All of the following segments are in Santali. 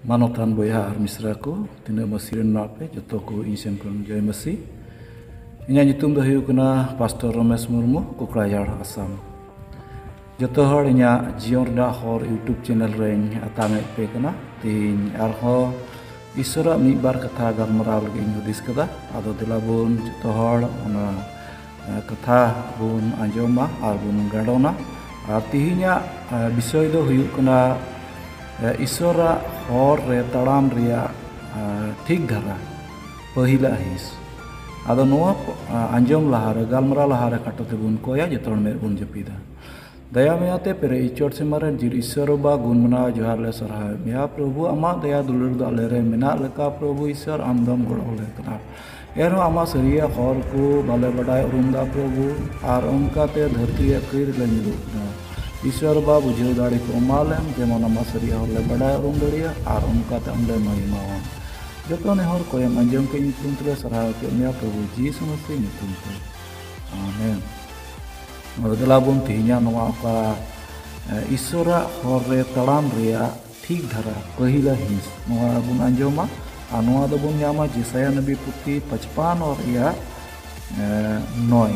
Manotan boya ar misra ko tina masirin mape joto ko isen kon joy masi. Inya nyutum do hiu kena Pastor Ramesh Murmu ko Krayar Assam. Joto hor inya jior da hor YouTube channel reng atame pe kena tin arho isora mi bar katha galmaral ge inudis kada ado dilabun joto hor ona katha bun anjoma ar bun gadona artinya bisoy do hiu kena isora hor re taram ria ठीक धरा पहिला हिस आदो नोआ अंजम लहारे गालमरा लहारे काटोते बुन कोया जतोड़ में बुन जपीदा दया में आते पेरे इचोट से मारे जिर ईश्वर बा गुण मना जोहार ले सरहा मिया प्रभु अमा दया दुलर दाले रे मिना लेका प्रभु ईश्वर आमदम गड़ो ले कना एरो अमा सरिया खौर को बाले बडाय उरुंदा प्रभु आर उनका ते धरती अकीर ले निरुना ईश्वर बा बुझे दाड़ी को मालेम जेमन अमा सरिया ले बडाय उरुम दड़िया आर उनका ते अमले महिमावन जतो ने हर कोयम अंजम के nyutum tele sarha ke mea प्रभु जीसु मसीह nyutum te amen modela bun tinya noa ka isora hore taram ria ठीक धरा पहिला hints noa bun anjoma anoa do bun nyama Yesaya nabi puti 55 और या 9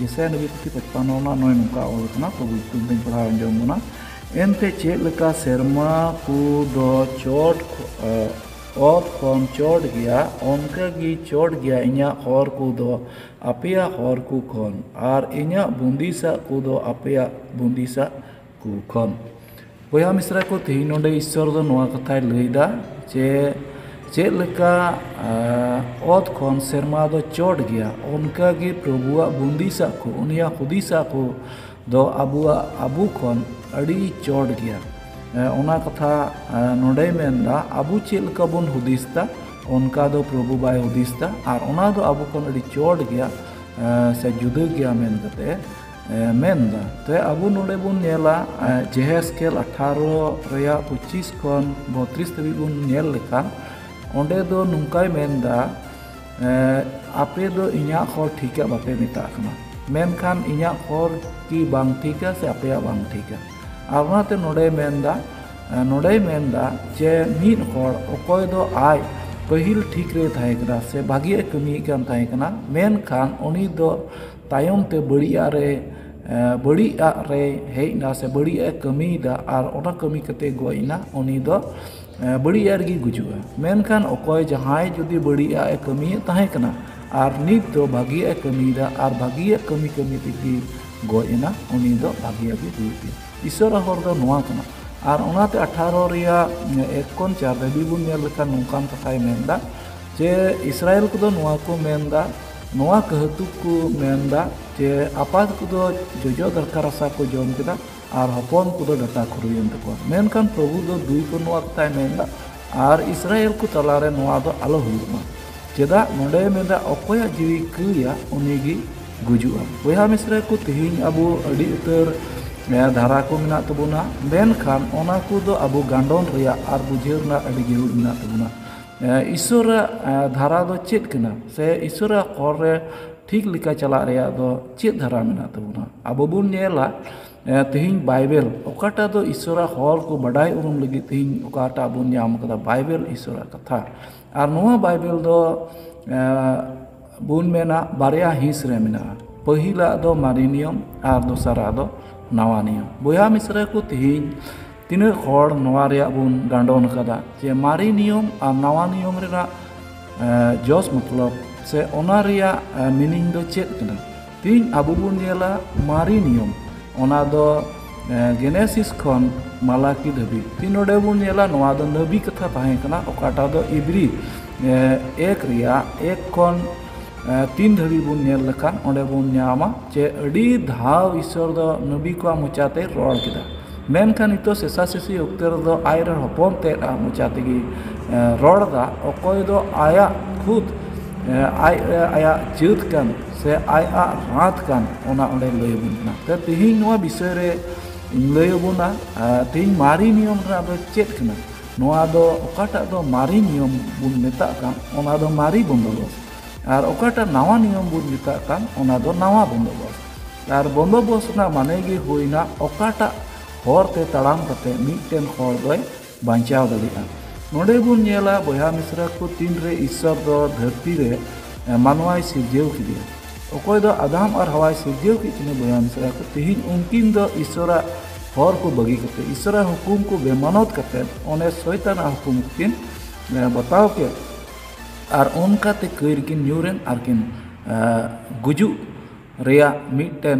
Yesaya nabi puti 55 और 9 नुका और कना प्रभु तुम दिन पढ़ा अंजम ना एनते चेक लेका शर्मा को दो चोट और कौन चोट गया उनका की चोट गया इन्या और को दो अपिया और को कौन और इन्या बुंदीसा को दो अपिया बुंदीसा को कौन बोया मिश्रा को थी नोडे ईश्वर दो नोआ कथाय लईदा चे लेका ओत कौन शर्मा दो चोट गया उनका की प्रभुआ बुंदीसा को उनिया खुदीसा को दो अबू कौन अड़ी चोट गया ओना कथा नोडे मेनदा अबू चेलका बुन हुदिस्ता उनका दो प्रभु बाय हुदिस्ता और ओना दो अबू कोन अडी चोड़ गया से जुदा गया मेन कते मेनदा तो अबू नोडे बुन नेला जेहेस्केल 18 रेया 25 कोन 32 तबी बुन नेल लेका ओंडे दो नुंकाय मेनदा आपे दो इन्या खौर ठीका बापे मिता कना मेनखान इन्या खौर की बांग ठीका से आपे बांग ठीका आरनाते नोडे मेंदा जे मीन होड़ ओकोय दो आय पहिल ठीक रे थाहे कना से भागिए कमी कान थाहे कना मेन खान उनी दो तायम ते बड़िया रे हेना से बड़िया कमी दा आर ओना कमी कते गोइना उनी दो बड़िया रगी गुजुआ मेन खान ओकोय जहाय जुदी बड़िया कमी थाहे कना आर नित दो भागिए कमी दा आर भागिए कमी तिगी गोइना उनी दो भागिया भी हुई ईश्वर हर दो नोआ कना और ओनाते 18 रिया 1-4 दबी बुन नेल लेका नोंकान कथाय मेनदा जे इस्राएल को दो नोआ को मेनदा नोआ कहतु को मेनदा जे आपाद को दो जोजो दरकार रसा को जोम केदा और हपन को दो डटा खुरुयन तको मेनखान प्रभु दो दुई को नोआ कथाय मेनदा और इस्राएल को तलारे नोआ दो आलो हुयुमा चेदा नोडे मेनदा अकोया जीवी कुया उनीगी गुजुआ बोया मिश्रा को तिहिन अबो अडी उतर धारा को मिना तबुना मेनखान ओना को दो अबो गांडोन रिया आर बुझेरना अडी जेरुर मिना तबुना ईश्वर धारा दो चेत कना से ईश्वर हर रे ठीक लिका चला रिया दो चेत धारा मिना तबुना अबो बुन नेला तिहिन बाइबल ओकाटा दो ईश्वर हर को बडाय उरुम लगी तिहिन ओकाटा बुन नाम कदा बाइबल ईश्वर कथा आर नोआ बाइबल दो बुन मेना बारिया हिस रे मिना पहिला दो मारी नियम आर दोसरा दो नावा नियम बोया मिश्रा को तिहिन तीना हर नोआ रिया बुन गांडोन कदा जे मारी नियम आर नावा नियम रेना जोस मतलब से ओना रिया मीनिंग दो चेत कना तिहिन अबु बुन नेला मारी नियम ओना दो गेनेसिस खन मालाकी धबी तीन नोडे बुन नेला नोआ दो नबी कथा ताहे कना ओकाटा दो इब्री 1 रिया 1 खन 3 धड़ी बुन नेल लेखान ओंडे बुन न्यामा जे अड़ी धाव ईश्वर दो नबी को मुचाते रोड़ केदा मेनखान इतो सेसासेसी उक्तर दो आयर हपन ते मुचाते की रोड़ दा ओकोय दो आया खुद आया जुत कान से आया रात कान ओना ओंडे लय बुना ते तिहिन नोआ विषय रे लय बुना तिहिन मारी नियम रा दो चेत कना नोआ दो ओकाटा दो मारी नियम बुन मेता कान ओना दो मारी बंदोबस्त और ओकाटा नावा नियम बुन मेता कान ओना दो नावा बंदोबस्त और बंदोबस्त ना माने गी होइना ओकाटा हर ते तड़ाम कते मिटेन हर दोय बांचाव दड़िया नोडे बुन नेला बया मिश्रा को तीन रे ईश्वर दो धरती रे मानवाई सिरजेव किदिया अकोय दो आदम और हवाई सिरजेव किने बया मिश्रा को तिहिन उनकिन दो ईश्वरा हर को बगी करते ईश्वरा हुकुम को बेमानत करते ओने शैतान हुकुम किन बताओ के और उनका ते कईर किन न्यूरेन और किन गुजु रेया मिटन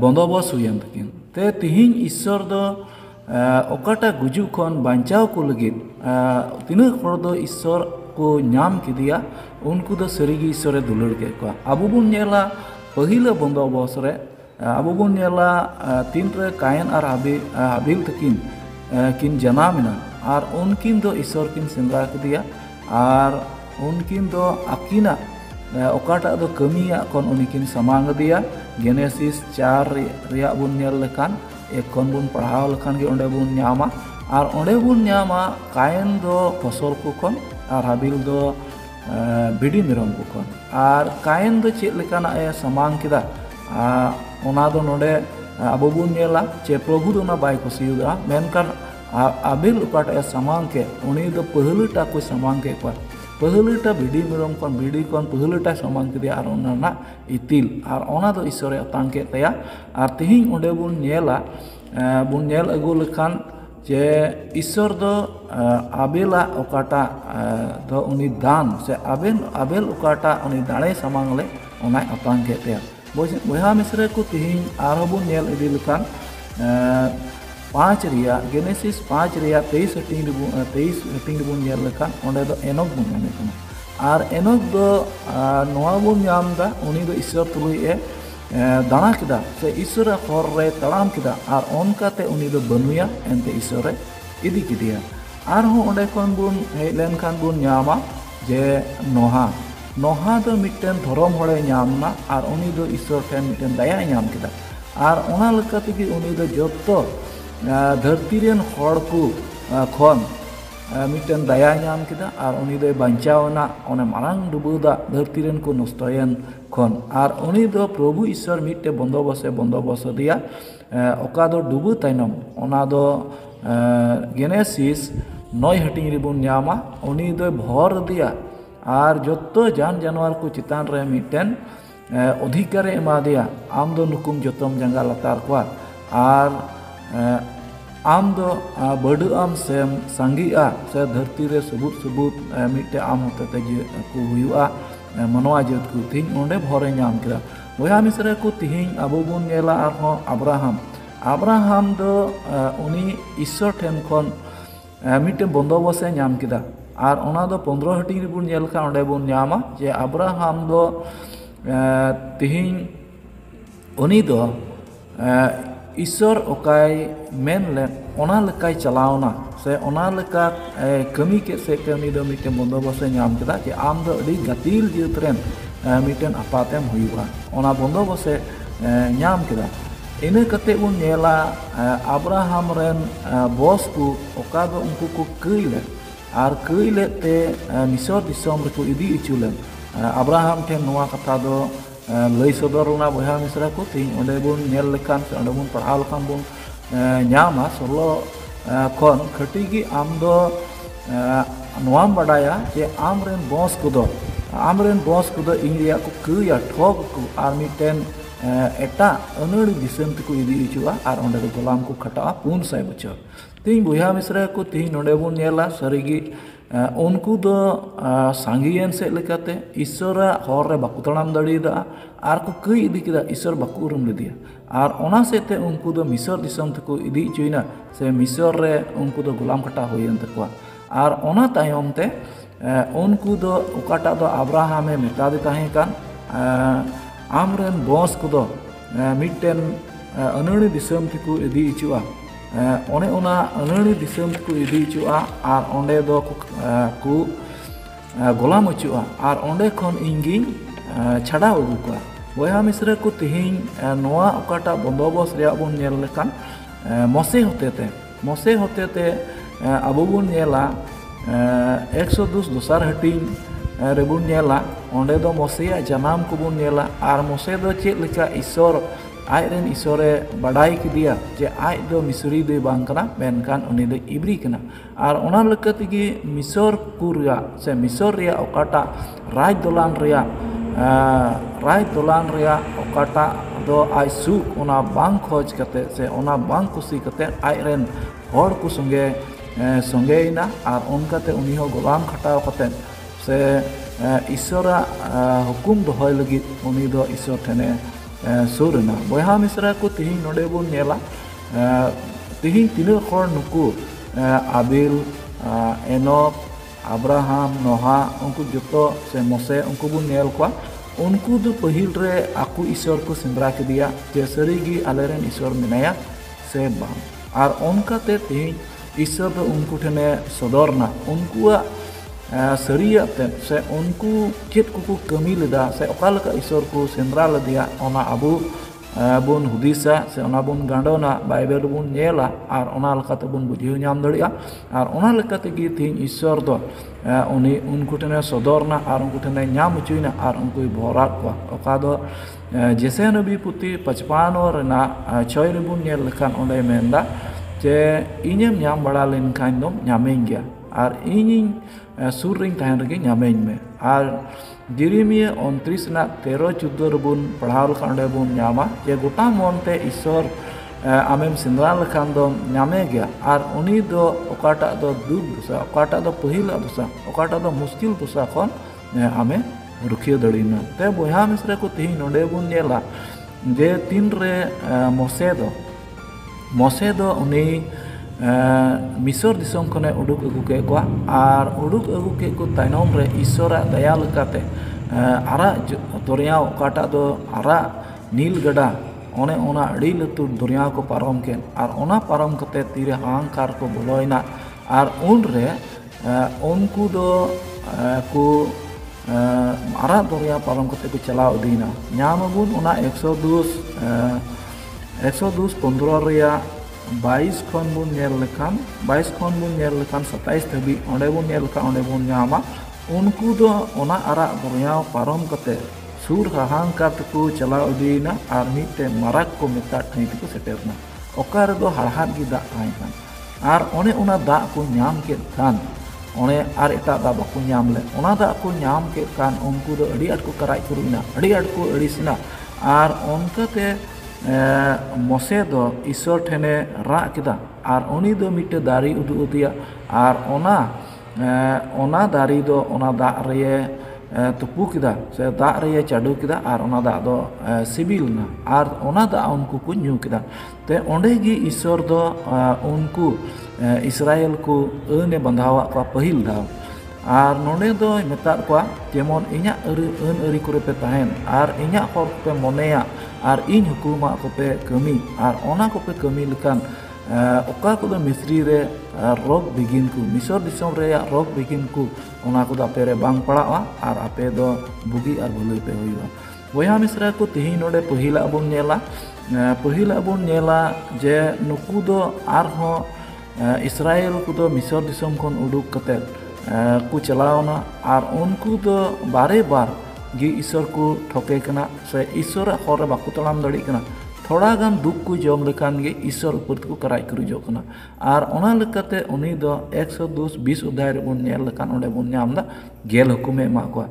बंदोबस्त हुयन तकिन ते तिहिन ईश्वर दो ओकाटा गुजु खन बांचाव को लगित तीन हर दो ईश्वर को नाम किदिया उनको दो सरीगी ईश्वर दुलड़ के को अबु बुन नेला पहिला बंदोबस्त रे अबु बुन नेला तीन रे कायन और हाबिल तकिन किन जनामिना और उनकिन दो ईश्वर किन सेंद्रा किदिया और उनकिन दो अकिना ओकाटा दो कमिया kon unikin samang dia Genesis 4 रिया बुन नेल लेखान एक kon बुन पढ़ाव लेखान के ओंडे बुन न्यामा और ओंडे बुन न्यामा कायन दो फसल को kon और हाबिल दो बिडी मिरम को kon और कायन दो चेक लेखाना samang किदा ओना दो नोडे अबो बुन नेला चे प्रभु दो ना बाय कुसियुदा मेनकान आबिल ओकाटा samang के उनी दो पहलुटा को samang के पर पहलुटा बिडी मिरम kon बिडी kon पहलुटा samang के दिया और ओना इतिल और ओना दो ईश्वर अतांग के तया और तिहिं ओंडे बुन नेल अगु लेखान जे ईश्वर दो आबेला ओकाटा दो उनी दान से आबेल ओकाटा उनी दाड़े samang ले ओना अतांग के तया बया मिश्रा को तिहिं आरो बुन नेल इदी लेखान 5 रिया Genesis 5 रिया 23 हटिंग बुन नेल लेखान ओंडे दो एनोक बुन नामे कना और एनोक दो नोआ बुन नामदा उनी दो ईश्वर तुलुई दाना किदा से ईश्वर हर रे तड़ाम किदा और ओनकाते उनी दो बनुया एनते ईश्वर इदी किदिया और हो ओंडे कोन बुन हेज लेनखान बुन नामा जे नोहा दो मिटन धर्म हड़े नामना और उनी दो ईश्वर ठेन मिटन दया नाम किदा और ओना लेकाते कि उनी दो जत्तो धरती रेन हड़ को खन मिटन दया नाम किदा और उनी दो बांचावना ओने मारांग डुबुदा धरती रेन को नष्टयन खन और उनी दो प्रभु ईश्वर मिटे बंदोबस्त दिया ओका दो डुबु ताइनम ओना दो Genesis 9 हटिंग रिबुन नामा उनी दो भर दिया और जत्तो जानवर को चितान रे मिटन अधिकार एमा दिया आम दो नुकुम जतम जंगा लतार को और आम दो बड़ आम सेम संगीआ से धरती रे सबूत मिटे आम होते को हुआ मनवा जत को तिहिं ओंडे भरे नाम किदा बया मिश्रा को तिहिं अबो बुन नेला आरो अब्राहम दो उनी ईश्वर ठेन खन मिटे बंदोबस्त नाम किदा और ओना दो 15 हटिंग बुन नेल का ओंडे बुन नामा जे अब्राहम दो तिहिं उनी दो ईश्वर ओकाय मेन ले ओना लेकाय चलावना से ओना लेका कमी के से कमी दो मिटे बंदोबस्त नाम किदा जे आम दो अडी गातिल जितरेन मिटन आपातेम हुआ ओना बंदोबस्त नाम किदा इने कते बुन नेला अब्राहम रेन बॉस को ओका दो उनको को कईले और कईले ते मिसर दिसम रे को इदी इचुलेन अब्राहम ठेन नोआ कथा दो लई सदरना बया मिश्रा को तिहिं ओंडे बुन नेल लेखान से ओंडे बुन पढ़ाव लेखान बुन नामा 16 खन खटिगी आम दो नोआम बाडाया जे आमरेन बॉस को इन रिया को कईया ठग को और मिटेन एटा अनड़ी दिसम को इदी इचुआ और ओंडे दो गोलाम को खटा 400 बछर तिहिं बया मिश्रा को तिहिं नोंडे बुन नेला सरीगी उनको दो सांगियन से लेकाते ईश्वर हर रे बाकु तड़ाम दाड़ीदा और को कई इदी किदा ईश्वर बाकु उरुम लेदिया और ओना सेते उनको दो मिसर दिसम तको इदी चुइना से मिसर रे उनको दो गुलाम कटा होयन तकवा और ओना तायम ते उनको दो ओकाटा दो अब्राहमे मेता दे ताहें कान आमरेन बॉस को दो मिटन अनड़ी दिसम तको इदी इचुआ ओने ओना अनड़ी दिसम को इदी चुआ और ओंडे दो को गोलाम चुआ और ओंडे खन इंगिन छाड़ा अगु को बया मिश्रा को तिहिं नोआ ओकाटा बंदोबस्त रे बुन नेल लेखान मोसे होते अबो बुन नेला 102 दोसार हटिंग रे बुन नेला ओंडे दो मोसेया जनाम को बुन नेला और मोसे दो चेक लेका ईश्वर ᱟᱡᱨᱮᱱ ᱤᱥᱚᱨᱮ ᱵᱟᱰᱟᱭ ᱠᱮᱫᱮᱭᱟ ᱡᱮ ᱟᱡ ᱫᱚ ᱢᱤᱥᱨᱤ ᱫᱚᱭ ᱵᱟᱝ ᱠᱟᱱᱟ, ᱢᱮᱱᱠᱷᱟᱱ ᱩᱱᱤ ᱫᱚ ᱤᱵᱨᱤ ᱠᱟᱱᱟ᱾ ᱟᱨ ᱚᱱᱟ ᱞᱮᱠᱟ ᱛᱮᱜᱮ ᱢᱤᱥᱚᱨ ᱠᱩ ᱨᱮᱭᱟᱜ ᱥᱮ ᱢᱤᱥᱚᱨ ᱨᱮᱭᱟᱜ ᱚᱠᱟᱴᱟᱜ ᱨᱟᱡᱽ ᱫᱚᱞᱟᱱ ᱨᱮᱭᱟᱜ ᱚᱠᱟᱴᱟᱜ ᱫᱚ ᱟᱡ ᱥᱩᱠ ᱚᱱᱟ ᱵᱟᱝ ᱠᱷᱚᱡ ᱠᱟᱛᱮ ᱥᱮ ᱚᱱᱟ ᱵᱟᱝ ᱠᱩᱥᱤ ᱠᱟᱛᱮ ᱟᱡᱨᱮᱱ ᱦᱚᱲ ᱠᱚ ᱥᱚᱸᱜᱮᱭᱮᱱᱟ ᱟᱨ ᱚᱱᱠᱟᱛᱮ ᱩᱱᱤ ᱦᱚᱸ ᱜᱚᱞᱟᱢ ᱠᱷᱟᱴᱟᱣ ᱠᱟᱛᱮ ᱥᱮ ᱤᱥᱚᱨᱟᱜ ᱦᱩᱠᱩᱢ ᱫᱚᱦᱚᱭ ᱞᱟᱹᱜᱤᱫ ᱩᱱᱤ ᱫᱚ ᱤᱥᱚᱨ ᱴᱷᱮᱱᱮ ᱥᱩᱨ ᱮᱱᱟ᱾ ᱵᱚᱭᱦᱟ ᱢᱤᱥᱨᱟ ᱠᱚ ᱛᱤᱦᱤᱧ ᱱᱚᱰᱮ ᱵᱚᱱ ᱧᱮᱞᱟ ᱛᱤᱦᱤᱧ ᱛᱤᱱᱟᱹᱜ ᱦᱚᱲ ᱱᱩᱠᱩ ᱟᱵᱤᱞ, ᱮᱱᱚᱠ, ᱟᱵᱨᱟᱦᱟᱢ, ᱱᱚᱦᱟ ᱩᱱᱠᱩ ᱡᱚᱛᱚ ᱥᱮ ᱢᱚᱥᱮ ᱩᱱᱠᱩ ᱵᱚᱱ ᱧᱮᱞ ᱠᱚᱣᱟ, ᱩᱱᱠᱩ ᱫᱚ ᱯᱟᱹᱦᱤᱞ ᱨᱮ ᱟᱠᱚ ᱤᱥᱚᱨ ᱠᱚ ᱥᱮᱸᱫᱽᱨᱟ ᱠᱮᱫᱮᱭᱟ ᱡᱮ ᱥᱟᱹᱨᱤᱜᱮ ᱟᱞᱮᱨᱮᱱ ᱤᱥᱚᱨ ᱢᱮᱱᱟᱭᱟ ᱥᱮ ᱵᱟᱝ᱾ ᱟᱨ ᱚᱱᱠᱟᱛᱮ ᱛᱤᱦᱤᱧ ᱤᱥᱚᱨ ᱫᱚ ᱩᱱᱠᱩ ᱴᱷᱮᱱᱮ ᱥᱚᱫᱚᱨᱱᱟ ᱩᱱᱠᱩᱣᱟᱜ ᱥᱟᱹᱨᱤᱭᱟᱜ ᱛᱮ ᱥᱮ ᱩᱱᱠᱩ ᱪᱮᱫ ᱠᱚᱠᱚ ᱠᱟᱹᱢᱤ ᱞᱮᱫᱟ ᱥᱮ ᱚᱠᱟ ᱞᱮᱠᱟ ᱤᱥᱚᱨ ᱠᱚ ᱥᱮᱸᱫᱽᱨᱟ ᱞᱮᱫᱮᱭᱟ, ᱚᱱᱟ ᱟᱵᱚ ᱵᱚᱱ ᱦᱩᱫᱤᱥᱟ ᱥᱮ ᱚᱱᱟ ᱵᱚᱱ ᱜᱟᱸᱰᱚᱱᱟ, ᱵᱟᱭᱵᱮᱞ ᱵᱚᱱ ᱧᱮᱞᱟ ᱟᱨ ᱚᱱᱟ ᱞᱮᱠᱟᱛᱮ ᱵᱚᱱ ᱵᱩᱡᱷᱟᱹᱣ ᱧᱟᱢ ᱫᱟᱲᱮᱭᱟᱜᱼᱟ᱾ ᱟᱨ ᱚᱱᱟ ᱞᱮᱠᱟ ᱛᱮᱜᱮ ᱛᱤᱦᱤᱧ ᱤᱥᱚᱨ ᱫᱚ ᱩᱱᱤ ᱩᱱᱠᱩ ᱴᱷᱮᱱᱮ ᱥᱚᱫᱚᱨᱱᱟ ᱟᱨ ᱩᱱᱠᱩ ᱴᱷᱮᱱᱮ ᱧᱟᱢ ᱦᱚᱪᱚᱭᱮᱱᱟ ᱟᱨ ᱩᱱᱠᱩᱭ ᱵᱷᱚᱨᱟᱣ ᱠᱚᱣᱟ᱾ ᱚᱠᱟ ᱫᱚ ᱡᱮᱥᱮ ᱱᱚᱵᱤ ᱯᱩᱛᱷᱤ 55 ᱨᱮᱱᱟᱜ 6 ᱨᱮᱵᱚᱱ ᱧᱮᱞ ᱞᱮᱠᱷᱟᱱ ᱚᱸᱰᱮ ᱢᱮᱱᱫᱟ ᱡᱮ ᱤᱧᱮᱢ ᱧᱟᱢ ᱵᱟᱲᱟ ᱞᱮᱱᱠᱷᱟᱱ ᱫᱚᱢ ᱧᱟᱢᱮᱧ ᱜᱮᱭᱟ ᱟᱨ ᱤᱧᱤᱧ ᱥᱩᱨ ᱨᱤᱧ ᱛᱟᱦᱮᱱ ᱨᱮᱜᱮ ᱧᱟᱢᱮᱧ ᱢᱮ᱾ ᱟᱨ Jeremiah 29 ᱨᱮᱱᱟᱜ 13-14 ᱨᱮᱵᱚᱱ ᱯᱟᱲᱦᱟᱣ ᱞᱮᱠᱷᱟᱱ ᱚᱸᱰᱮ ᱵᱚᱱ ᱧᱟᱢᱟ ᱡᱮ ᱜᱚᱴᱟ ᱢᱚᱱᱛᱮ ᱤᱥᱚᱨ ᱟᱢᱮᱢ ᱥᱮᱸᱫᱽᱨᱟ ᱞᱮᱠᱷᱟᱱ ᱫᱚᱢ ᱧᱟᱢᱮ ᱜᱮᱭᱟ ᱟᱨ ᱩᱱᱤ ᱫᱚ ᱚᱠᱟᱴᱟᱜ ᱫᱚ ᱫᱩᱠ ᱫᱚᱥᱟ, ᱚᱠᱟᱴᱟᱜ ᱫᱚ ᱯᱟᱹᱦᱤᱞᱟᱜ ᱫᱚᱥᱟ, ᱚᱠᱟᱴᱟᱜ ᱫᱚ ᱢᱩᱥᱠᱤᱞ ᱫᱚᱥᱟ ᱠᱷᱚᱱ ᱟᱢᱮ ᱨᱩᱠᱷᱤᱭᱟᱹ ᱫᱟᱲᱮᱭᱟᱢᱟ᱾ ᱛᱮ ᱵᱚᱭᱦᱟ ᱢᱤᱥᱨᱟ ᱠᱚ ᱛᱤᱦᱤᱧ ᱱᱚᱰᱮ ᱵᱚᱱ ᱧᱮᱞᱟ ᱡᱮ ᱛᱤᱱᱨᱮ ᱢᱚᱥᱮ ᱫᱚ ᱩᱱᱤ মিশর দিশম খনে উডুক আগু কে কোয়া আর উডুক আগু কে কো তাইনম রে ঈশ্বরাগ দয়া লেকাতে আরাগ দরিয়াও অকাটা দো আরাগ নীল গডা অনে ওনা আড়ি লতুর দরিয়া কো পারম কেন আর ওনা পারম কতে তীরে হাংকার কো বলয়না আর উন রে उनको दो को आरा दरिया पारम करते को चलाव दीना नामबुन उना 102 रिया 22 खन बुन नेल लेखान 22 खन बुन नेल लेखान 27 धबी ओंडे बुन नेल लेखान ओंडे बुन नामा उनको दो उना आरा दरिया पारम करते सूर हाहां करते को चलाव दीना और मिटे मरक को मिता ठई को सेटेरना ओकार दो हड़हाट गी दा आइकान और ओने उना दा को नाम के खान ओने और एटा दा बाको नाम ले ओना दा को नाम के कान उनको दो अड़ी अट को कराई करुइना अड़ी अट को अड़ीसना और उनकाते मोसे दो ईश्वर ठेने रा किदा और उनी दो मिटे दारी उदु उदिया और ओना दारी दो ओना दा रे तुपु किदा से दा रे चाडू किदा और ओना दा दो सिबिलना और ओना दा उनको को न्यू किदा ते ओंडे गी ईश्वर दो उनको इस्राएल को अने बंधावा को पहिल दाव और नोंडे दो मेता को जेमन इña अन अरी करे पे ताहेन और इña हर पे मनेया और इन हुकुमा को पे कमी और ओना को पे कमी लकान ओका को दो मिस्री रे रोग बिगिन को मिसर दिसम रे रोग बिगिन को ओना को आपे रे बांग पड़ावा और आपे दो बुगी और भुलई पे होइबा बया मिश्रा को तिही नोडे पहिला बुन नेला जे नुकु दो आर हो इस्राएल को दो मिसर दिसम खन उडुक कते को चलावना और उनको दो बारे बार गी ईश्वर को ठोके कना से ईश्वर हर बाको तलाम दड़ी कना थोड़ा गान दुख को जम लेकान गे ईश्वर ऊपर को कराई करुजो कना और ओना लेकाते उनी दो 120 अध्याय रे बुन नेल लेकान ओंडे बुन नामदा गेल हुकुमे मा को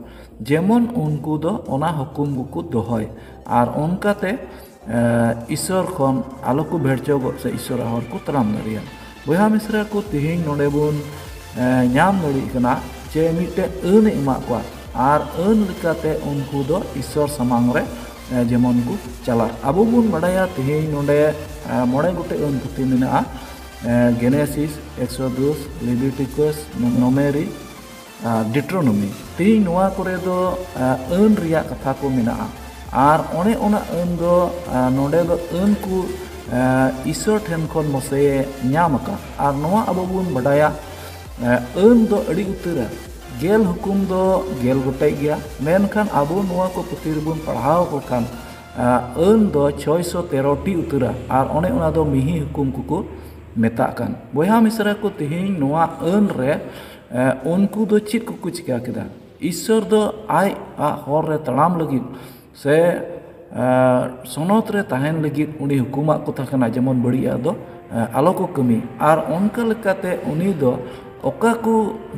जेमन उनको दो ओना हुकुम को दोहय और उनकाते ईश्वर खन आलो को भेड़चो से ईश्वर हर को तलाम दड़िया बया मिश्रा को तिहिं नोडे बुन नाम दड़ी कना जे मिटे अन एमा को और अन लेकाते उनको दो ईश्वर समांग रे जेमन को चला अबो बुन बड़ाया तिहिं नोडे मोड़े गोटे अन पुथि मेना गेनेसिस 102 लेविटिकस नोमेरी डिट्रोनोमी तिहिं नोआ करे दो अन रिया कथा को मेना और ओने ओना अन दो नोडे दो अन को ईश्वर ठेन खन मोसे नाम का और नोआ अबो बुन बड़ाया अन दो अड़ी उतरा गेल हुकुम दो गेल गोटे गया मेनखान अबो नोआ को पुथि रे बुन पढ़ाव को खान अन दो 613 टी उतरा और ओने ओना दो मिहि हुकुम को मेता कान बया मिश्रा को तिहिं नोआ अन रे उनको दो चित को चिका केदा ईश्वर दो आय हर रे तड़ाम लगी से sonot re tahen legit uni hukumak ko takana jemon bari ado alo ko kami ar onka lekate uni do oka ku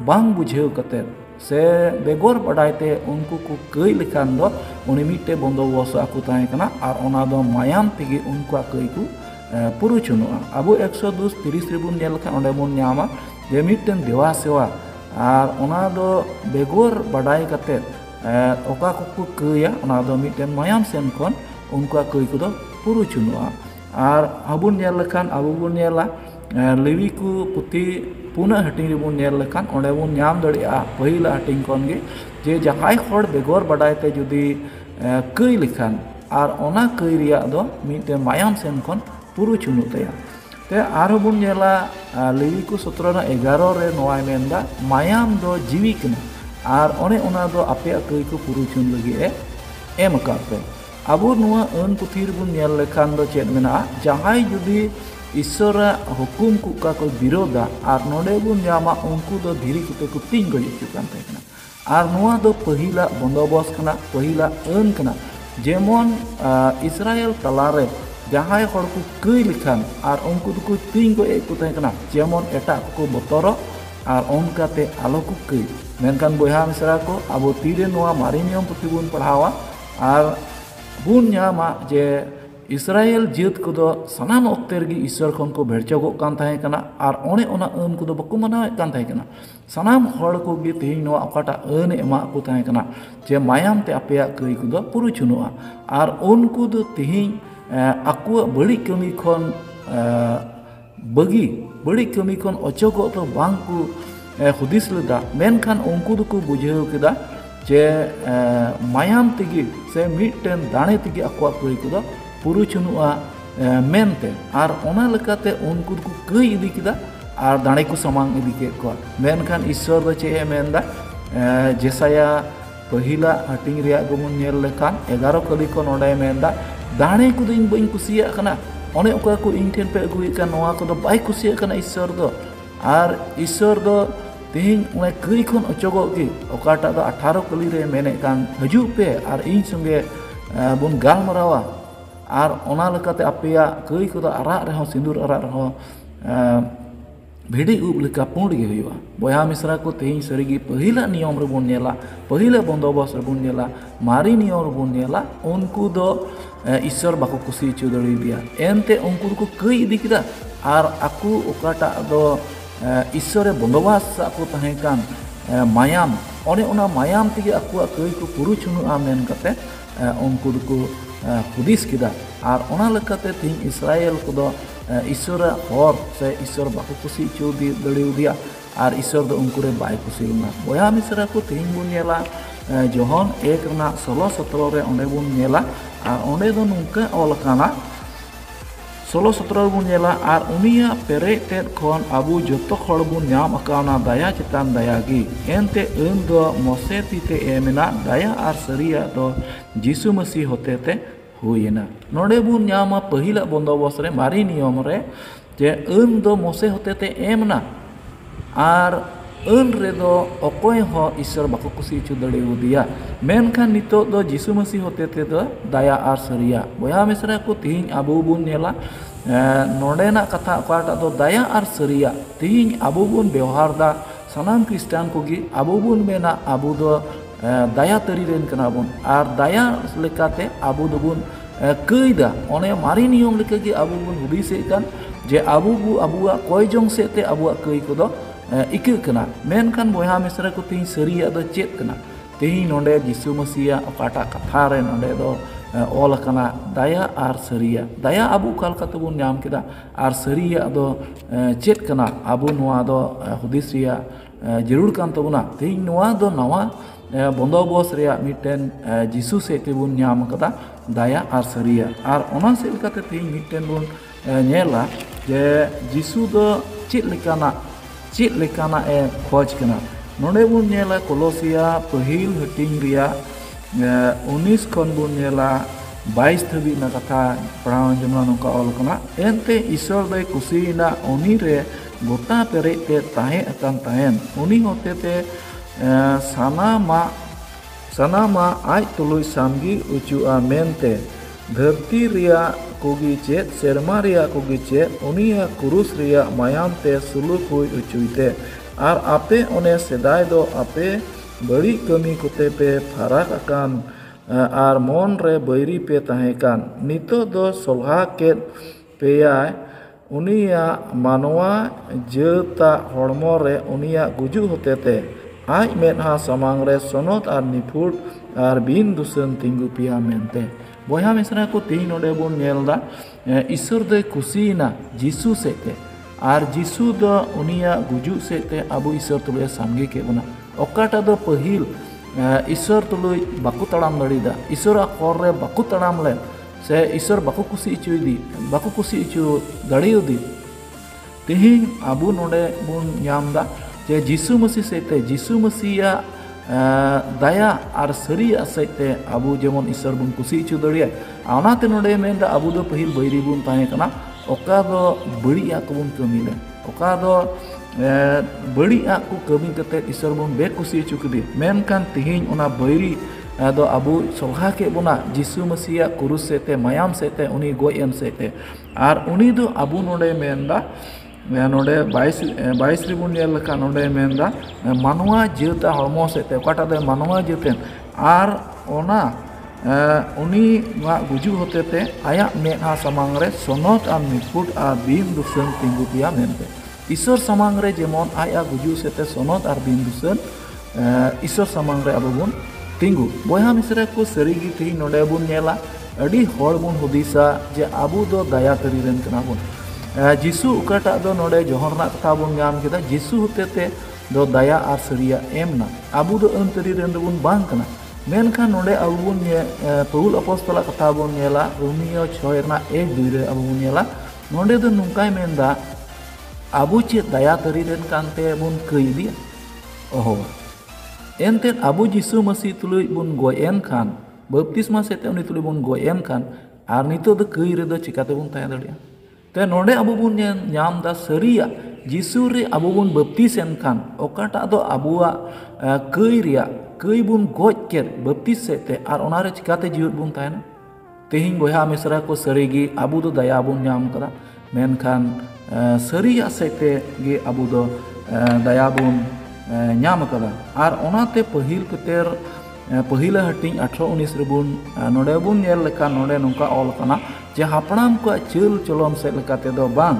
bang bujheu kate se begor badaite unku ku kei lekan do uni mitte bondobos aku tahen kana ar ona do mayam tigi unku kei ku puru chunua abu 130 ribun nyel kan onde mon nyama je mitten dewa sewa ar ona do begor badai kate oka ku kaya ona do mitten mayam sen kon unku kei ku do puru chunua ar abun nyel lekan abu bun nyela lewi ku puti puna hating ribun nyel lekan onde bun nyam daria pahila hating kon ge je jahay hor begor badai te judi kei lekan ar ona kei riya do mitten mayam sen kon puru chunu taya te aro bun nyela lewi ku 17:11 re noai menda mayam do jiwi kena ar one ona do ape kei ku puru chun lagi em kape abu nuwa an puthir bun nyel lekhan do chet mena jahay judi Isora hukum ku ka ko biroda ar node bun nyama unku do dhiri kute ku ting go yukan tekna ar nuwa do pahila bondobos kana pahila an kana jemon Israel talare jahay hor ku kei lekhan ar unku ku ting go ku tekna jemon eta ku botoro ar onkate alo ku kei menkan boyha misra ko abo tire nuwa marinium putibun padhawa ar bun nyama je Israel jit kudo sanam okter gi Isor kon ko berchogok kan tahe kana ar one ona an kudo baku manaw kan tahe kana sanam hor ko gi tehin no akata an ema ku tahe kana je mayam te apea kei kudo puru chunua ar on kudo tehin aku bari kami kon bagi bari kami kon ochogok to bangku hudis leda menkan onku do ku bujheu keda je mayam tegi se mitten dane tegi aku kei kudo puru chunua mente ar ona lekate unku ku kei idi kida ar dane ku samang idi ke ko menkan Isor do che menda jesaya pahila hating riya gumun nyel lekan 11 kali ko node menda dane ku do ing bain kusia kana one oka ku ing ten pe gu ikan noa ko do bai kusia kana Isor do ar Isor do tehin one kei kon ochogo ki okata do 18 kali re mene kan haju pe ar ing sunge bun gal marawa ar ona lekate apea kei ko arak reho sindur arak reho bhedi ub leka pund ge huyua boya misra ko tehin sarigi pahila niyom rebun nyela pahila bondobos rebun nyela mari niyom rebun nyela unku do Isor bako kusi chudari dia ente unku ko kei idi kida ar aku okata do Isore bondobas aku tahekan mayam one ona mayam tigi aku kei ko puru chunu amen kate unku ko hudis kida ar ona lekate ting Israel kudo Isora hor se Isor baku kusi chudi daliu dia ar Isor do unkure bai kusi luna boya misra ku ting bun nyela johon ek na 16-17 re onde bun nyela ar onde do nungka olakana 16-17 bun nyela ar unia pere tet kon abu joto hor bun nyam akana daya citan dayagi ente do mose tite emena daya ar seria do Jisu Masih hotete huina node bun nyama pahila bondobos re mari niyom re je do mose hotete emna ar re do okoy ho Isor bako kusi chudari udia menkan nito do Jisu Masih hotete do daya ar seria boya misra ku tihin abu bun nyela node na kata kata do daya ar seria tihin abu bun bewhar da sanam Kristen kogi abu bun mena abu do daya teri ren kana bun ar daya lekate abu do bun kei da one mari niyom lekagi abu bun hudise kan je abu abua koy jong sete abu kei ko do ikeu kana menkan boya misra ko tin seria do chet kana tehin nonde Jisu Masih okata katha re nonde do ol kana daya ar seria daya abu kal katubun nyam kida ar seria do chet kana abu noa do hudis ria jerur kan tabuna tehin noa do nawa bondobos ria mitten Jisu sete bun nyam kata daya ar seria ar ona sel kate tehin mitten bun nyela je Jisu do chet lekana khoj kana nonde bun nyela Kolosia pahil hating ria 19 kon bun nyela 22 dhabi na katha padawan jumla nongka ol kana ente Isor doi kusi na oni re gota pere te tahe akan tahen uni hotete sanama aj tului samgi ucu amente धरती रिया कोगी चेत सेरमा रिया कोगी चेत उनिया कुरुस रिया मायाम ते सुलुक हुई उचुईते आर आपे ओने सेदाय दो आपे बड़ी कमी कोते पे फराक अकान आर मन रे बैरी पे तहेकान नितो दो सोल्हा के पेयाय उनिया मानवा जेता हड़मो रे उनिया गुजु होते ते आज मेधा समांग रे सोनोत आर निफुट आर बिन दुसन तिंगु पिया मेनते बया मिसरा को तीन नोडे बोन नेलदा ईश्वर दे कुसीना जीसु सेते आर जीसु दो उनिया गुजु सेते अबु ईश्वर तुले सामगे के बना ओकाटा दो पहिल ईश्वर तुले बाकु तड़ाम दड़ीदा ईश्वर आखोर रे बाकु तड़ाम ले से ईश्वर बाकु कुसी इचुईदी बाकु कुसी इचु दड़ीउदी तिहिं अबु नोडे बोन ᱧᱟᱢदा जे जीसु मसीह सेते जीसु मसीह दया और सरी आसते अबू जेमन ईश्वर बन कुसी इचु दड़िया आनाते नोडे मेनदा अबू दो पहिल बैरी बन ताहे कना ओका दो बड़िया को बन कमीले ओका दो बड़िया को कमी कते ईश्वर बन बे कुसी इचु कदी मेनकान तिहिन ओना बैरी दो अबू सोल्हा के बना जीसु मसीह कुरुस सेते मायाम सेते उनी गोयन सेते और उनी दो अबू नोडे मेनदा नोडे 22 रिबुन नेल लका नोडे मेनदा मानवा जेता हड़मो सेते ओकाटा दे मानवा जेतेन आर ओना उनी वा गुजु होते ते आया मेहा समांग रे सोनोत आर निफुट आर बिन दुसन तिंगु पिया मेनते ईश्वर समांग रे जेमन आया गुजु सेते सोनोत आर बिन दुसन ईश्वर समांग रे अबुन तिंगु बया मिसरे को सरीगी ती नोडे बुन नेला अडी होड़ बुन हुदिसा जे अबु दो दया तरी रेन कना बुन जीसु उकाटा दो नोडे जोहरना कथा बुन नाम केदा जीसु होतेते दो दया आर सरिया एमना अबु दो अंतरी रेन बुन बांग कना मेनखान नोडे अबु बुन पौल अपोस्तला कथा बुन नेला रोमियो 6 रना 1-2 रे अबु बुन नेला नोडे दो नुंकाय मेनदा अबु चे दया तरी रेन कांते बुन कइदी ओहो एनते अबु जीसु मसीह तुलुय बुन गोयन खान बपतिस्मा सेते उनी तुलुय बुन गोयन खान आर नितो दो कइ रे दो चिकाते बुन ताय दड़िया ते नोडे अबु बुन ᱧᱟᱢ दा सरिया जीसु रे अबु बुन बपतिसेन खान ओकाटा दो अबुआ कई रिया कई बुन गोज के बपतिस सेते आर ओनारे चिकाते जीवत बुन तायना तेहिं बया मिसरा को सरिगी अबु दो दया बुन ᱧᱟᱢ कदा मेनखान सरिया सेते गे अबु दो दया बुन ᱧᱟᱢ कदा आर ओनाते पहिल कतेर पहिला हटिंग 18-19 रिबुन नोडे बुन नेल लेका नोडे नोंका ऑल कना जे हापड़ाम को चल चलन से लेकाते दो बांग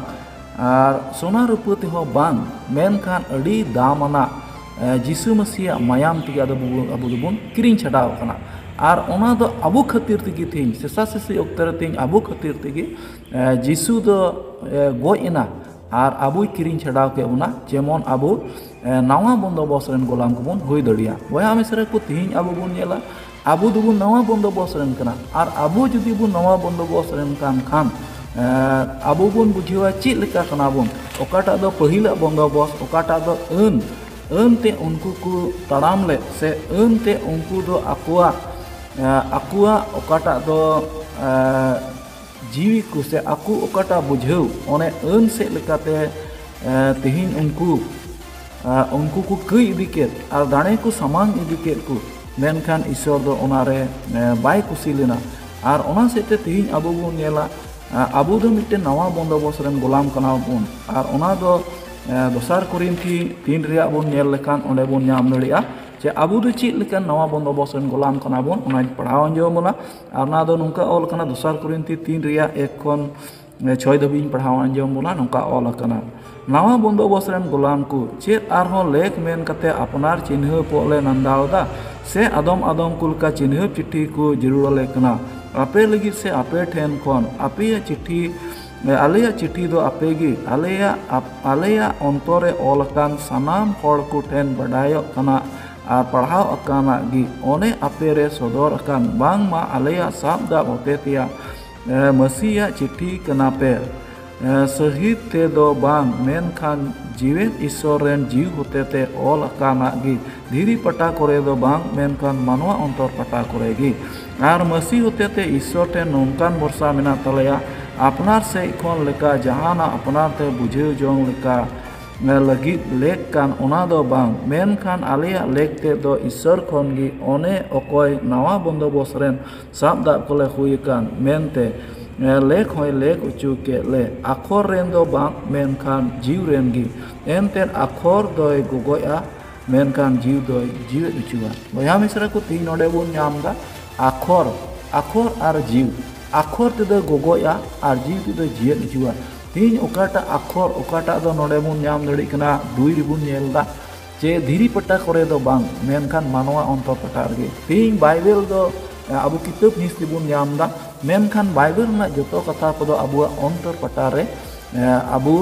आर सोना रुपा ते हो बांग मेनखान अड़ी दामना जीसु मसीह मायाम तिगे अबु दोबुन किरिंग छडाव कना आर ओना दो अबु खातिर तिगे थिंग सेसा सेसी ओक्तर थिंग अबु खातिर तिगे जीसु दो गोइना आर अबु किरिंग छडाव के उना जेमन अबु नवा बंदोबस्त रेन गोलाम को बुन हुई दड़िया बया मिसरे को तिहिं अबु बुन नेला अबु दुबुन नवा बंदोबस्त रेन कना आर अबु जुदी बुन नवा बंदोबस्त रेन कान खान अबु बुन बुझिवा चेक लेका कना बुन ओकाटा दो पहिला बंदोबस्त ओकाटा दो अन ते उनको को तड़ाम ले से अन ते उनको दो अकुआ ओकाटा दो जीवी को से अकु ओकाटा बुझेव ओने अन से लेकाते तिहिं उनको को कई इदिकेत और दाने को सामान इदिकेत को मेनखान ईश्वर दो ओनारे बाय कुसी लेना और ओना सेते तिहिं अबु बुन नेला अबु दो मिटे नवा बंदोबस्त रेन गोलाम कना बुन और ओना दो दोसार कोरिंथी 3 रिया बुन नेल लेखान ओंडे बुन ᱧᱟᱢ दड़िया जे अबु दो चेक लेखान नवा बंदोबस्त रेन गोलाम कना बुन ओना पढ़ाव अंजोमला और ना दो नुंका ऑल कना दोसार कोरिंथी 3 रिया 1 खन 6 धबिन पढ़ाव अंजोमला नुंका ऑल कना नवा बंदोबस्त रेन गोलाम को चेक आरहों लेख मेन कते अपनार चिन्ह पोले नंदावदा से आदम आदम कुलका चिन्ह चिट्ठी को जरूर लेकना आपे लगी से आपे ठेन खन आपे चिट्ठी आलेया चिट्ठी दो आपेगी आलेया अंतरे ओलकान सनाम हड़ को ठेन बडायो कना आर पढ़ाव अकाना गी ओने आपे रे सदर अकान बांग मा आलेया साब दा होतेतिया मसीहा चिट्ठी कना पे सहित ते दो बांग मेनखान जीवेत ईश्वर रेन जीव होतेते ओल अकाना गी धीरी पटा करे दो बांग मेनखान मानवा अंतर पटा करेगी आर मसीह होतेते ईश्वर ते नोंकान भरसा मेना तलेया अपनार से खन लेका जहाना अपनार ते बुझेव जोंग लेका lagi lek kan ona do bang menkan alea lek te do isor khon gi one okoi nawa bondobos ren sab da kole hui kan mente lek hoi lek ucu ke le akhor ren do bang menkan jiu ren gi enten akhor doi gogoya menkan jiu doi jiu ucua boya misra ku ti node bun nyam da akhor ar jiu akhor te do gogoya ar jiu te do jiu ucua तीन ओकाटा अखर ओकाटा दो नोडे बुन नाम दड़ी कना दुई रिबुन नेलदा जे धीरी पट्टा करे दो बांग मेनखान मानवा अंतर पटार गे तीन बाइबल दो अबु किताब हिस्ति बुन नाम दा मेनखान बाइबल ना जतो कथा पदो अबु अंतर पटारे अबु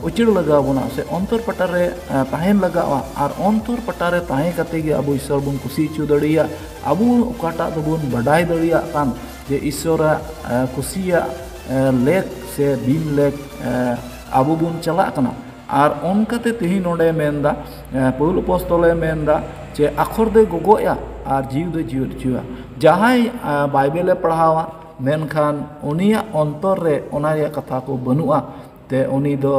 उचिड़ लगा बुना से अंतर पटारे ताहेन लगावा और अंतर पटारे ताहे कते गे अबु ईश्वर बुन कुसी चु दड़िया अबु ओकाटा दो बुन बडाई दड़िया कान जे ईश्वरा कुसिया लेक से बिन लेक अबु बुन चला कना और उनकाते तेही नोडे मेंदा पौल अपostole मेंदा जे अखर दे गोगोया और जीव दे जीव जुआ जहां बाइबल पढ़ावा मेनखान उनिया अंतर रे ओनारिया कथा को बनुआ ते उनी दो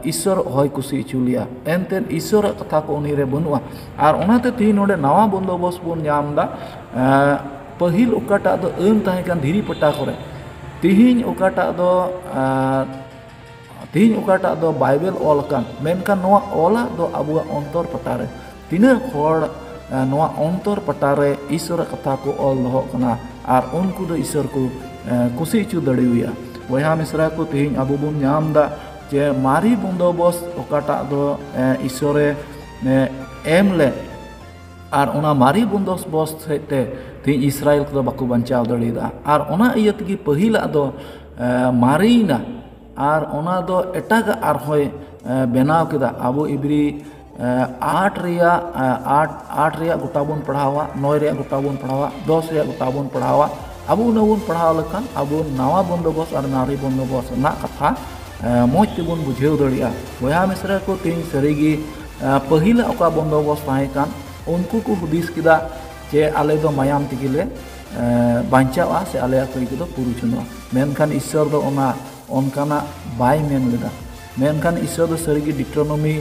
ईश्वर होय कुसी चुलिया एनतेन ईश्वर कथा को उनी रे बनुआ और ओनाते तेही नोडे नवा बंदोबस्त बुन नामदा पहिल ओकाटा दो एम ताहे कान धीरी पट्टा करे तिहिन ओकाटा दो बाइबल ऑल कान मेनखान नोआ ऑला दो अबुआ अंतर पटारे तिना होड़ नोआ अंतर पटारे ईश्वर कथा को ऑल दो कना और उनको दो ईश्वर को कुसी चु दड़िया बया मिश्रा को तिहिन अबु बुन नाम दा जे मारी बंदोबस्त ओकाटा दो ईश्वरे एम ले और ओना मारी बंदोबस्त हेते तीन इस्राएल को बाको बचाव दड़ीदा और ओना इयतगी पहिला दो मारीना और ओना दो एटाग आर होय बेनाव केदा अबो इब्री 8 रिया गोटा बन पढ़ावा 9 रिया गोटा बन पढ़ावा 10 रिया गोटा बन पढ़ावा अबो नबुन पढ़ाव लखान अबो नवा बंदोबस्त और नारी बंदोबस्त ना कथा मोज तेबुन बुझेव दड़िया बया मिश्रा को तीन सरीगी पहिला ओका बंदोबस्त ताहे कान उनको को हुदिस किदा जे आले दो मायाम तिगिले बांचावा से आले कोई को पुरुचनो मेनखान ईश्वर दो ओना ओनकाना बाय मेन लेदा मेनखान ईश्वर दो सरीगी डिक्ट्रोनोमी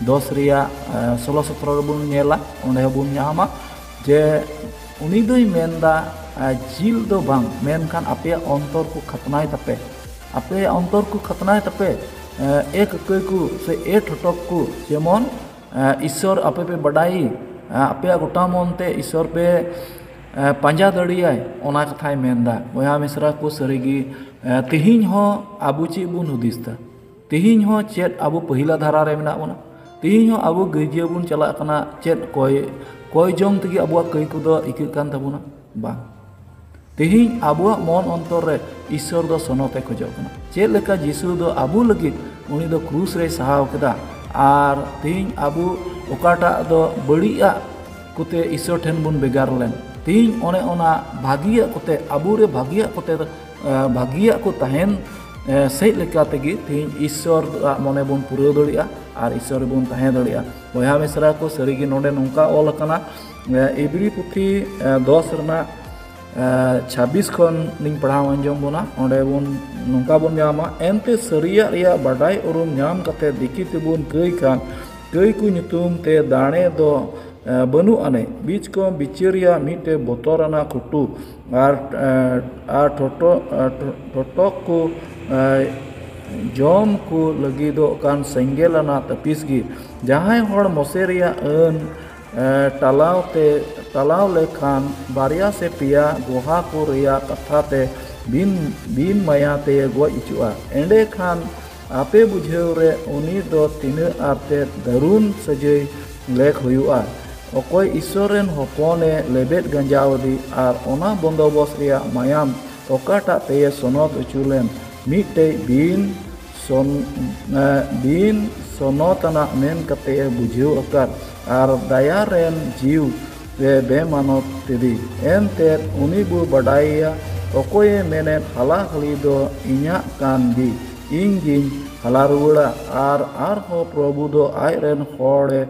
10 रिया 16-17 बुन नेला ओंडे बुन नामा जे उनी दोई मेनदा जिल दो बांग मेनखान आपे अंतर को खतनाय तपे आपे अंतर को खतनाय तपे एक कोई को से ए ठटक को जेमन ईश्वर आपे पे बडाई आपे गोटा मनते ईश्वर पे पांजा दड़िया ओना कथाय मेनदा बया मिश्रा को सरीगी तिहिन हो आबु ची बुन हुदिसता तिहिन हो चेत आबु पहिला धारा रे मेना बना तिहिन हो आबु गजिया बुन चला कना चेत कोय जोंग तगी आबुआ कई को दो इक कान तबुना बा तिहिन आबुआ मन अंतर रे ईश्वर दो सनोते खोजो कना चेत लेका जीसु दो आबु लगी उनी दो क्रूस रे सहाव केदा और तिहिन आबु ओकाटा दो बड़िया कुते ईश्वर ठेन बुन बेगार लेन तिहिन ओने ओना भागिया कुते आबुरे भागिया कुते भागिया को ताहेन से लेका तेगी तिहिन ईश्वर मने बुन पुराव दड़िया और ईश्वर बुन ताहे दड़िया बया मिश्रा को सरीगी नोडे नोंका ऑल कना इब्री पुथी 10 रना 26 खन निंग पढ़ाव अंजम बुना ओंडे बुन नोंका बुन नामा एनते सरिया रिया बडाई उरुम नाम कते दिकी तेबुन कई कान कई को नुतुम ते दाणे दो बनु अने बीच को बिचरिया मीटे बोतराना खुटू और टोटो को जम को लगी दो कान सेंगेलाना तपिसगी जहां होड़ मोसेरिया अन टालाव लेखान बारिया से पिया गोहा को रिया कथा ते बिन माया ते गो इचुआ एंडे खान आपे बुझेव रे उनी दो तीन आते दरुन सजय लेख हुआ अकोय ईश्वरेन हपने लेबेद गंजावदी और ओना बंदोबस्त रिया मायाम ओकाटा ते सनत उचुलेन मिटे बिन सनतना मेन कते बुझेव अकार और दया रेन जीव रे बेमानत तेदी एनते उनी बु बडाइया अकोय मेने हाला खली दो इन्या कान दी इंगिन हाला रुड़ा और हो प्रभु दो आयरेन होड़े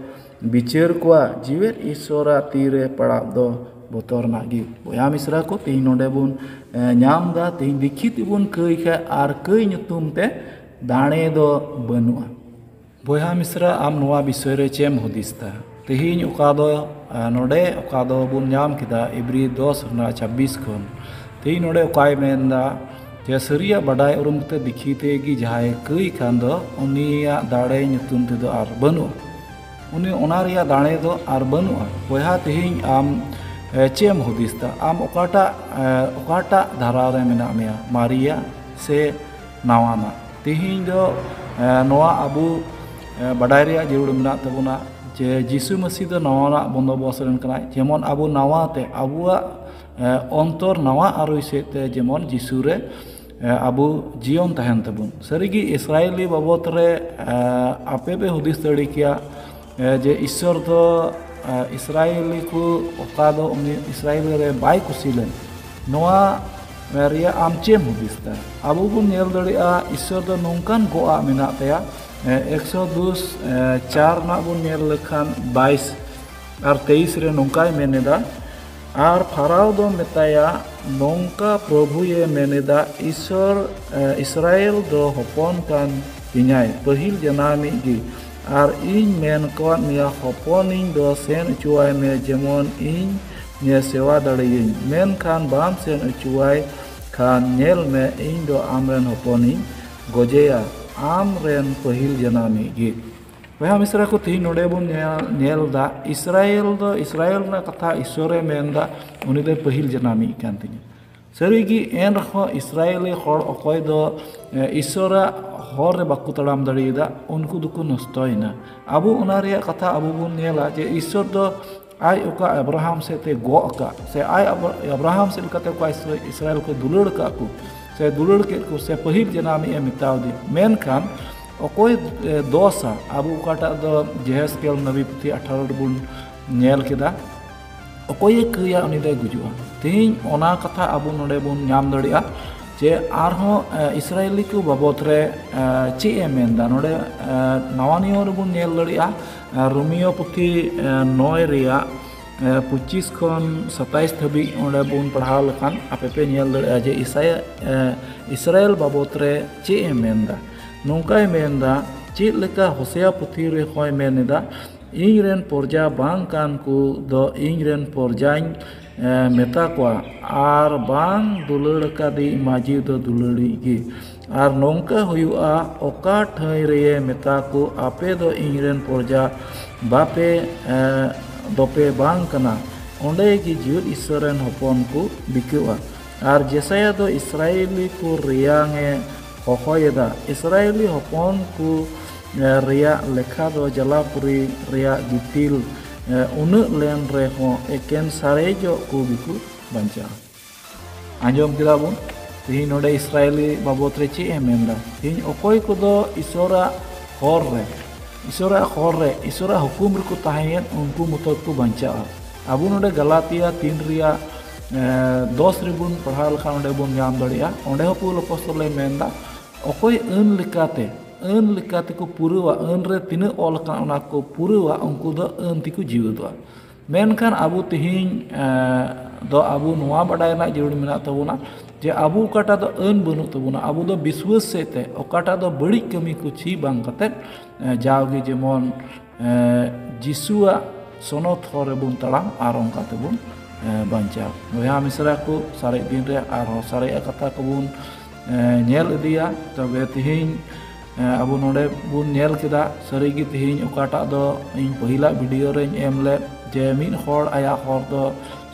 बिचेर को जीवेर ईश्वरा तीरे पड़ा दो बोतर नागी बया मिश्रा को तीन नोडे बुन नाम दा तीन दिखित बुन कई खा और कई नुतुम ते दाणे दो बनुआ Boyha misra am noa bisoy re chem hudista tehiñ oka do node oka do bun nyam kida Ibri 10:26 khon tehiñ node okay menda je saria badai urum te dikhite gi jahay kei khan do unia dare nyutum te do ar banu uni onaria dane do ar banu boyha tehiñ am chem hudista am okata dhara re mena mea Maria se nawana tehiñ do noa abu badai reya jerur mena tabuna je Jisu Masih do nawana bondobos ren kana jemon abu nawate abuwa ontor nawa aroi sete jemon Jisu re abu jion tahen tabun sarigi Israeli babot re ape hudis dare kia je Ishwar do Israeli ku oka do uni Israeli re bai kusilen noa ria am chem hudista abu bun nyel daria Ishwar do nongkan goa mena taya Exodus 4 na bun nyel lekhan 22 ar 23 re nongkai meneda ar Farao do metaya nongka Prabhu ye meneda Ishwar Israel do hopon kan tinyai pahil janami gi ar ing men kon nia hoponing do sen ucuai me jemon ing nia sewa dareyin men kan bam sen ucuai kan nyel me ing do amren hoponing gojeya amren pahil janami gi Wah misra ko tihin node bun nyel da Israel na kata Ishwar menda uni de pahil janami kan tinya sarigi en ho Israeli hor okoy do Ishwar hor re bakku talam darida unku duku nostoina abu unaria kata abu bun nyela je Ishwar do ai oka Abraham se te go ka se ai Abraham se kate ko Israel ko dulur ka ku se dulur ke ku se pahil janami e mitawdi men kan okoy dosa abu kata do Jehezkel nabi puthi 18 bun nyel kida okoy kuya uni de gujua tihin ona kata abu node bun nyam daria je arho Israeli ku babot re chi emenda node nawaniyo bun nyel daria Romeo puthi 9 ria 25 khon 27 dhabi onde bun padhaw lekhan ape nyel daria je Israel babot re chi emenda nongkai menda chit leka Hosea puthi re hoy meneda ingren porja bang kan ku do ingren porjain meta kwa ar bang dulur ka di maji do duluri gi ar nongka huyua oka thai re meta ku ape do ingren porja bape dope bang kana onde gi jur Ishwaren hopon ku bikua ar Jesaya do Israeli ku riange hohoyeda Israeli hopon ku ria lekha do jalapuri ria gitil unu len re ho eken sarejo ku biku banca anjom kida bun tihin node Israeli babot re chi emenda tihin okoy ko do Ishwara hukum ku tahen unku mutot ku banca abu node Galatia 3 ria 10 ribun padhal khan onde bun nyam daria onde ho pul apostol menda okoy eun likate ko puruwa eun re tina ol kan ona ko puruwa unku do eun tiku jiwa do menkan abu tihin do abu noa badai na jerur mena tabuna je abu kata do eun banu tabuna abu do biswas sete okata do badi kami ku chi bang kate jawgi jemon Jisua sonot hore bun talam arong kate bun banca boya misra ku sare din re arho sare kata ko bun nyel idia tobe tihin abu node bun nyel kida sarigi tihin okata do ing pahila video re emle je min hor aya hor do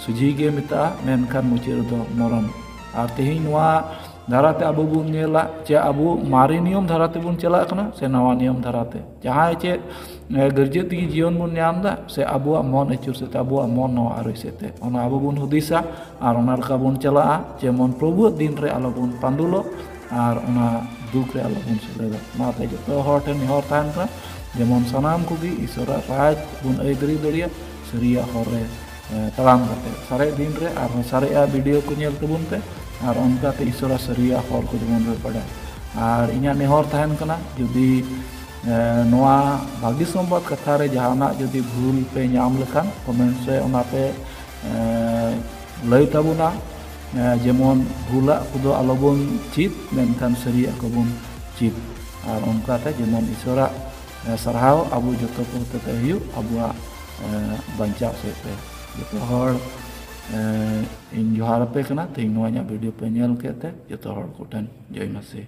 sujige mita menkan mucir do moram ar tihin wa dharate abu bun nyela je abu mari niyom dharate bun chala kana se nawa niyom dharate jahay che garjet gi jion bun nyamda se abu mon echur se abu mon no aroi sete ona abu bun hudisa ar onar ka bun chala jemon Prabhu din re alabun pandulo ar ona duk re alabun seleda mate joto horten hor tan ka jemon sanam kugi Ishwara raj bun aidri daria seria hore talam kate sare din re ar sare a video ku nyel tebun te ar onka te Ishwara seria hor ku jemon re pada ar inya ne hor tahen kana judi noa bagi sombat katha re jahana judi bhul pe nyam lekhan comment se ona pe lay tabuna jemon bhula kudo alobon chit menkan seria kobun chit ar onka te jemon Ishwara sarhau abu joto ko tete hiu abuak bancak sepe joto hor in johar pe kena ting nuanya video penyel kete joto hor kutan jai masih